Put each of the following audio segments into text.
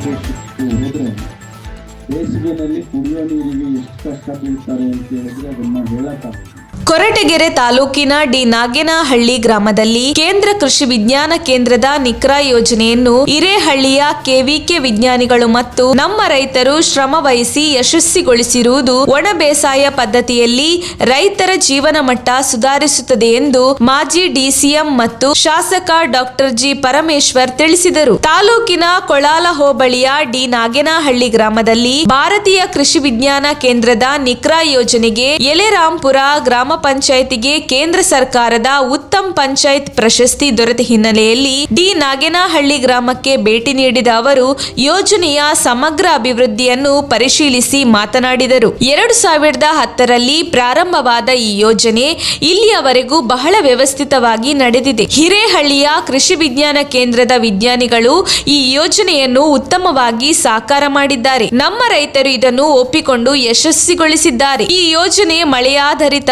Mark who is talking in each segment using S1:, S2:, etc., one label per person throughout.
S1: ಪ್ರದೇಶಕ್ಕೆ ಹೋದರೆ ಬೇಸಿಗೆಯಲ್ಲಿ ಕುಡಿಯೋ ನೀರಿಗೆ ಎಷ್ಟು ಕಷ್ಟ ಬೀಳ್ತಾರೆ ಅಂತ ಹೇಳಿದ್ರೆ ಅದನ್ನ ಹೇಳಕ್ಕಾಗಲ್ಲ.
S2: ಕೊರಟಗೆರೆ ತಾಲೂಕಿನ ಡಿ ನಾಗೇನಹಳ್ಳಿ ಗ್ರಾಮದಲ್ಲಿ ಕೇಂದ್ರ ಕೃಷಿ ವಿಜ್ಞಾನ ಕೇಂದ್ರದ ನಿಕ್ರಾ ಯೋಜನೆಯನ್ನು ಹಿರೇಹಳ್ಳಿಯ ಕೆವಿಕೆ ವಿಜ್ಞಾನಿಗಳು ಮತ್ತು ನಮ್ಮ ರೈತರು ಶ್ರಮ ವಹಿಸಿ ಯಶಸ್ವಿಗೊಳಿಸಿರುವುದು ಒಣ ಬೇಸಾಯ ಪದ್ಧತಿಯಲ್ಲಿ ರೈತರ ಜೀವನ ಮಟ್ಟ ಸುಧಾರಿಸುತ್ತದೆ ಎಂದು ಮಾಜಿ ಡಿಸಿಎಂ ಮತ್ತು ಶಾಸಕ ಡಾಕ್ಟರ್ ಜಿ ಪರಮೇಶ್ವರ್ ತಿಳಿಸಿದರು. ತಾಲೂಕಿನ ಕೊಳಾಲ ಹೋಬಳಿಯ ಡಿ ನಾಗೇನಹಳ್ಳಿ ಗ್ರಾಮದಲ್ಲಿ ಭಾರತೀಯ ಕೃಷಿ ವಿಜ್ಞಾನ ಕೇಂದ್ರದ ನಿಕ್ರಾ ಯೋಜನೆಗೆ ಎಲೆರಾಂಪುರ ಗ್ರಾಮ ಪಂಚಾಯತಿಗೆ ಕೇಂದ್ರ ಸರ್ಕಾರದ ಉತ್ತಮ್ ಪಂಚಾಯತ್ ಪ್ರಶಸ್ತಿ ದೊರೆತ ಹಿನ್ನೆಲೆಯಲ್ಲಿ ಡಿ ನಾಗೇನಹಳ್ಳಿ ಗ್ರಾಮಕ್ಕೆ ಭೇಟಿ ನೀಡಿದ ಅವರು ಯೋಜನೆಯ ಸಮಗ್ರ ಅಭಿವೃದ್ಧಿಯನ್ನು ಪರಿಶೀಲಿಸಿ ಮಾತನಾಡಿದರು. 2010ರಲ್ಲಿ ಪ್ರಾರಂಭವಾದ ಈ ಯೋಜನೆ ಇಲ್ಲಿಯವರೆಗೂ ಬಹಳ ವ್ಯವಸ್ಥಿತವಾಗಿ ನಡೆದಿದೆ. ಹಿರೇಹಳ್ಳಿಯ ಕೃಷಿ ವಿಜ್ಞಾನ ಕೇಂದ್ರದ ವಿಜ್ಞಾನಿಗಳು ಈ ಯೋಜನೆಯನ್ನು ಉತ್ತಮವಾಗಿ ಸಾಕಾರ ಮಾಡಿದ್ದಾರೆ. ನಮ್ಮ ರೈತರು ಇದನ್ನು ಒಪ್ಪಿಕೊಂಡು ಯಶಸ್ವಿಗೊಳಿಸಿದ್ದಾರೆ. ಈ ಯೋಜನೆ ಮಳೆಯಾಧಾರಿತ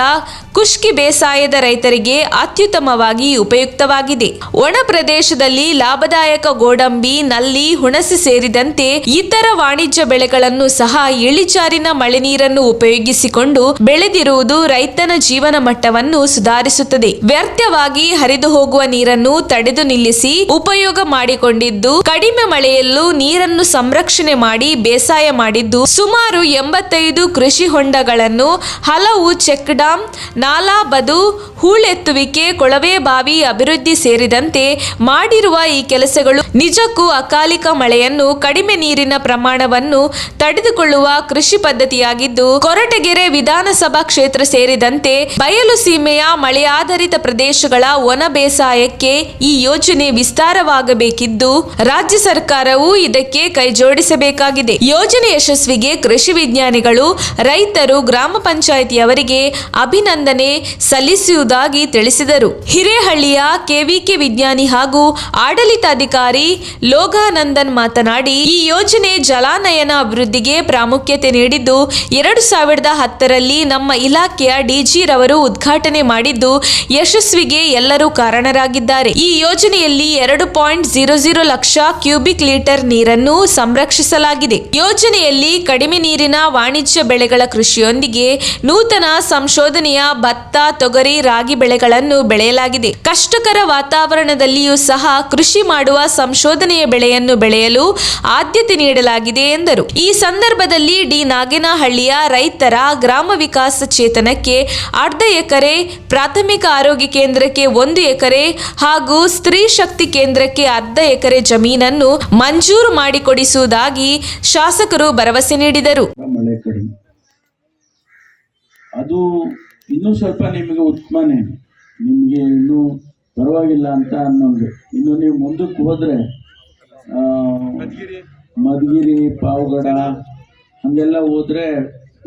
S2: ಖುಷ್ಕಿ ಬೇಸಾಯದ ರೈತರಿಗೆ ಅತ್ಯುತ್ತಮವಾಗಿ ಉಪಯುಕ್ತವಾಗಿದೆ. ಒಣ ಪ್ರದೇಶದಲ್ಲಿ ಲಾಭದಾಯಕ ಗೋಡಂಬಿ, ನಲ್ಲಿ, ಹುಣಸೆ ಸೇರಿದಂತೆ ಇತರ ವಾಣಿಜ್ಯ ಬೆಳೆಗಳನ್ನು ಸಹ ಇಳಿಜಾರಿನ ಮಳೆ ನೀರನ್ನು ಉಪಯೋಗಿಸಿಕೊಂಡು ಬೆಳೆದಿರುವುದು ರೈತನ ಜೀವನ ಮಟ್ಟವನ್ನು ಸುಧಾರಿಸುತ್ತದೆ. ವ್ಯರ್ಥವಾಗಿ ಹರಿದು ಹೋಗುವ ನೀರನ್ನು ತಡೆದು ನಿಲ್ಲಿಸಿ ಉಪಯೋಗ ಮಾಡಿಕೊಂಡಿದ್ದು, ಕಡಿಮೆ ಮಳೆಯಲ್ಲೂ ನೀರನ್ನು ಸಂರಕ್ಷಣೆ ಮಾಡಿ ಬೇಸಾಯ ಮಾಡಿದ್ದು, ಸುಮಾರು 85 ಕೃಷಿ ಹೊಂಡಗಳನ್ನು, ಹಲವು ಚೆಕ್ ಡ್ಯಾಂ, ನಾಲಾ ಬದು, ಹೂಳೆತ್ತುವಿಕೆ, ಕೊಳವೆ ಬಾವಿ ಅಭಿವೃದ್ಧಿ ಸೇರಿದಂತೆ ಮಾಡಿರುವ ಈ ಕೆಲಸಗಳು ನಿಜಕ್ಕೂ ಅಕಾಲಿಕ ಮಳೆಯನ್ನು, ಕಡಿಮೆ ನೀರಿನ ಪ್ರಮಾಣವನ್ನು ತಡೆದುಕೊಳ್ಳುವ ಕೃಷಿ ಪದ್ಧತಿಯಾಗಿದ್ದು, ಕೊರಟಗೆರೆ ವಿಧಾನಸಭಾ ಕ್ಷೇತ್ರ ಸೇರಿದಂತೆ ಬಯಲು ಸೀಮೆಯ ಮಳೆಯಾಧಾರಿತ ಪ್ರದೇಶಗಳ ಒಣ ಬೇಸಾಯಕ್ಕೆ ಈ ಯೋಜನೆ ವಿಸ್ತಾರವಾಗಬೇಕಿದ್ದು, ರಾಜ್ಯ ಸರ್ಕಾರವು ಇದಕ್ಕೆ ಕೈಜೋಡಿಸಬೇಕಾಗಿದೆ. ಯೋಜನೆ ಯಶಸ್ವಿಗೆ ಕೃಷಿ ವಿಜ್ಞಾನಿಗಳು, ರೈತರು, ಗ್ರಾಮ ಪಂಚಾಯಿತಿಯವರಿಗೆ ಅಭಿನಂದನೆ ಸಲ್ಲಿಸುವುದಾಗಿ ತಿಳಿಸಿದರು. ಹಿರೇಹಳ್ಳಿಯ ಕೆವಿಕೆ ವಿಜ್ಞಾನಿ ಹಾಗೂ ಆಡಳಿತಾಧಿಕಾರಿ ಲೋಗಾನಂದನ್ ಮಾತನಾಡಿ, ಈ ಯೋಜನೆ ಜಲಾನಯನ ಅಭಿವೃದ್ಧಿಗೆ ಪ್ರಾಮುಖ್ಯತೆ ನೀಡಿದ್ದು, 2010ರಲ್ಲಿ ನಮ್ಮ ಇಲಾಖೆಯ ಡಿಜಿ ರವರು ಉದ್ಘಾಟನೆ ಮಾಡಿದ್ದು, ಯಶಸ್ವಿಗೆ ಎಲ್ಲರೂ ಕಾರಣರಾಗಿದ್ದಾರೆ. ಈ ಯೋಜನೆಯಲ್ಲಿ 2.00 ಲಕ್ಷ ಕ್ಯೂಬಿಕ್ ಲೀಟರ್ ನೀರನ್ನು ಸಂರಕ್ಷಿಸಲಾಗಿದೆ. ಯೋಜನೆಯಲ್ಲಿ ಕಡಿಮೆ ನೀರಿನ ವಾಣಿಜ್ಯ ಬೆಳೆಗಳ ಕೃಷಿಯೊಂದಿಗೆ ನೂತನ ಸಂಶೋಧನೆಯ ಭತ್ತ, ತೊಗರಿ, ರಾಗಿ ಬೆಳೆಗಳನ್ನು ಬೆಳೆಯಲಾಗಿದೆ. ಕಷ್ಟಕರ ವಾತಾವರಣದಲ್ಲಿಯೂ ಸಹ ಕೃಷಿ ಮಾಡುವ ಸಂಶೋಧನೆಯ ಬೆಳೆಯನ್ನು ಬೆಳೆಯಲು ಆದ್ಯತೆ ನೀಡಲಾಗಿದೆ ಎಂದರು. ಈ ಸಂದರ್ಭದಲ್ಲಿ ಡಿ ನಾಗೇನಹಳ್ಳಿಯ ರೈತರ ಗ್ರಾಮ ವಿಕಾಸ ಚೇತನಕ್ಕೆ 1/2 ಎಕರೆ, ಪ್ರಾಥಮಿಕ ಆರೋಗ್ಯ ಕೇಂದ್ರಕ್ಕೆ 1 ಎಕರೆ ಹಾಗೂ ಸ್ತ್ರೀ ಶಕ್ತಿ ಕೇಂದ್ರಕ್ಕೆ 1/2 ಎಕರೆ ಜಮೀನನ್ನು ಮಂಜೂರು ಮಾಡಿಕೊಡಿಸುವುದಾಗಿ ಶಾಸಕರು ಭರವಸೆ ನೀಡಿದರು.
S1: ಅದು ಇನ್ನೂ ಸ್ವಲ್ಪ ನಿಮಗೆ ಉತ್ತಮನೇ, ನಿಮಗೆ ಇನ್ನೂ ಪರವಾಗಿಲ್ಲ ಅಂತ ಅನ್ನೋದು. ಇನ್ನು ನೀವು ಮುಂದಕ್ಕೆ ಹೋದರೆ ಮಧುಗಿರಿ, ಪಾವಗಡ ಹಾಗೆಲ್ಲ ಹೋದರೆ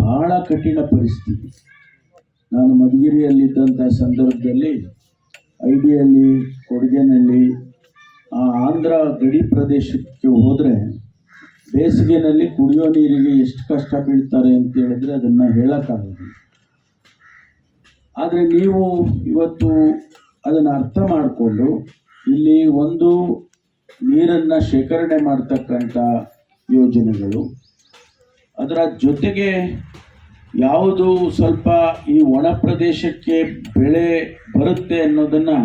S1: ಬಹಳ ಕಠಿಣ ಪರಿಸ್ಥಿತಿ. ನಾನು ಮಧುಗಿರಿಯಲ್ಲಿದ್ದಂಥ ಸಂದರ್ಭದಲ್ಲಿ ಐಡಿಯಲ್ಲಿ, ಕೊಡಗಿನಲ್ಲಿ, ಆಂಧ್ರ ಗಡಿ ಪ್ರದೇಶಕ್ಕೆ ಹೋದರೆ ಬೇಸಿಗೆಯಲ್ಲಿ ಕುಡಿಯೋ ನೀರಿಗೆ ಎಷ್ಟು ಕಷ್ಟ ಬೀಳ್ತಾರೆ ಅಂತ ಹೇಳಿದ್ರೆ ಅದನ್ನು ಹೇಳೋಕ್ಕಾಗೋದಿಲ್ಲ. ಆದರೆ ನೀವು ಇವತ್ತು ಅದನ್ನು ಅರ್ಥ ಮಾಡಿಕೊಂಡು ಇಲ್ಲಿ ಒಂದು ನೀರನ್ನು ಶೇಖರಣೆ ಮಾಡ್ತಕ್ಕಂಥ ಯೋಜನೆಗಳು, ಅದರ ಜೊತೆಗೆ ಯಾವುದು ಸ್ವಲ್ಪ ಈ ಒಣ ಪ್ರದೇಶಕ್ಕೆ ಬೆಳೆ ಬರುತ್ತೆ ಅನ್ನೋದನ್ನು,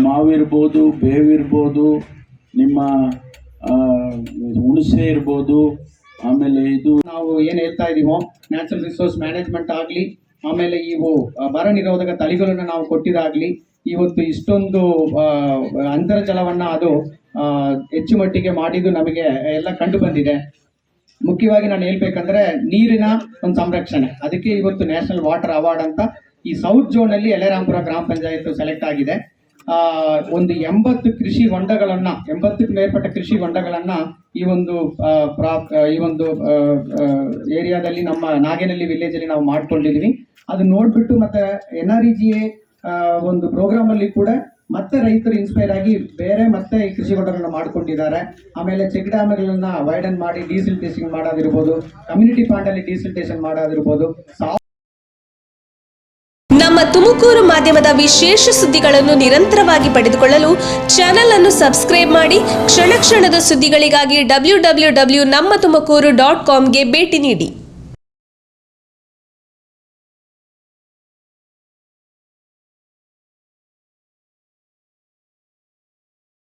S1: ಮಾವಿರ್ಬೋದು, ಬೇವಿರ್ಬೋದು, ನಿಮ್ಮ ಹುಣಸೆ ಇರ್ಬೋದು, ಆಮೇಲೆ ಇದು
S3: ನಾವು ಏನು ಹೇಳ್ತಾ ಇದ್ದೀವೋ ನ್ಯಾಚುರಲ್ ರಿಸೋರ್ಸ್ ಮ್ಯಾನೇಜ್ಮೆಂಟ್ ಆಗಲಿ, ಆಮೇಲೆ ಇವು ಬರ ನಿರೋಧಕ ತಳಿಗಳನ್ನು ನಾವು ಕೊಟ್ಟಿದ್ದಾಗಲಿ, ಇವತ್ತು ಇಷ್ಟೊಂದು ಅಂತರ್ಜಲವನ್ನು ಅದು ಹೆಚ್ಚು ಮಟ್ಟಿಗೆ ಮಾಡಿದ್ದು ನಮಗೆ ಎಲ್ಲ ಕಂಡು ಬಂದಿದೆ. ಮುಖ್ಯವಾಗಿ ನಾನು ಹೇಳ್ಬೇಕಂದ್ರೆ ನೀರಿನ ಒಂದು ಸಂರಕ್ಷಣೆ, ಅದಕ್ಕೆ ಇವತ್ತು ನ್ಯಾಷನಲ್ ವಾಟರ್ ಅವಾರ್ಡ್ ಅಂತ ಈ ಸೌತ್ ಝೋನಲ್ಲಿ ಎಲೆರಾಂಪುರ ಗ್ರಾಮ ಪಂಚಾಯತ್ ಸೆಲೆಕ್ಟ್ ಆಗಿದೆ. ಒಂದು 80 ಕೃಷಿ ಹೊಂಡಗಳನ್ನು, 80ಕ್ಕೂ ಮೇಲ್ಪಟ್ಟ ಕೃಷಿ ಹೊಂಡಗಳನ್ನು ಈ ಒಂದು ಏರಿಯಾದಲ್ಲಿ ನಮ್ಮ ನಾಗೇನಹಳ್ಳಿ ವಿಲೇಜಲ್ಲಿ ನಾವು ಮಾಡ್ಕೊಂಡಿದ್ದೀವಿ. ಅದು ನೋಡ್ಬಿಟ್ಟು ಮತ್ತೆ NREGA ಒಂದು ಪ್ರೋಗ್ರಾಮ್ ಅಲ್ಲಿ ಕೂಡ ಮತ್ತೆ ರೈತರು ಇನ್ಸ್ಪೈರ್ ಆಗಿ ಬೇರೆ ಮತ್ತೆ ಈ ಕೃಷಿ ಹೊಂಡಗಳನ್ನ ಮಾಡ್ಕೊಂಡಿದ್ದಾರೆ. ಆಮೇಲೆ ಚೆಕ್ ಡ್ಯಾಮ್ಗಳನ್ನ ವೈಡನ್ ಮಾಡಿ ಡಿಸಿಲ್ಟೇಷನ್ ಮಾಡೋದಿರ್ಬೋದು, ಕಮ್ಯುನಿಟಿ ಪಾಂಡ್ ಅಲ್ಲಿ ಡಿಸಿಲ್ಟೇಷನ್ ಮಾಡೋದಿರ್ಬೋದು.
S2: ನಮ್ಮ
S4: ತುಮಕೂರು ಮಾಧ್ಯಮದ ವಿಶೇಷ ಸುದ್ದಿಗಳನ್ನು ನಿರಂತರವಾಗಿ ಪಡೆದುಕೊಳ್ಳಲು ಚಾನೆಲ್ ಅನ್ನು ಸಬ್ಸ್ಕ್ರೈಬ್ ಮಾಡಿ. ಕ್ಷಣ ಕ್ಷಣದ ಸುದ್ದಿಗಳಿಗಾಗಿ www.nammathumakuru.com ಗೆ ಭೇಟಿ ನೀಡಿ.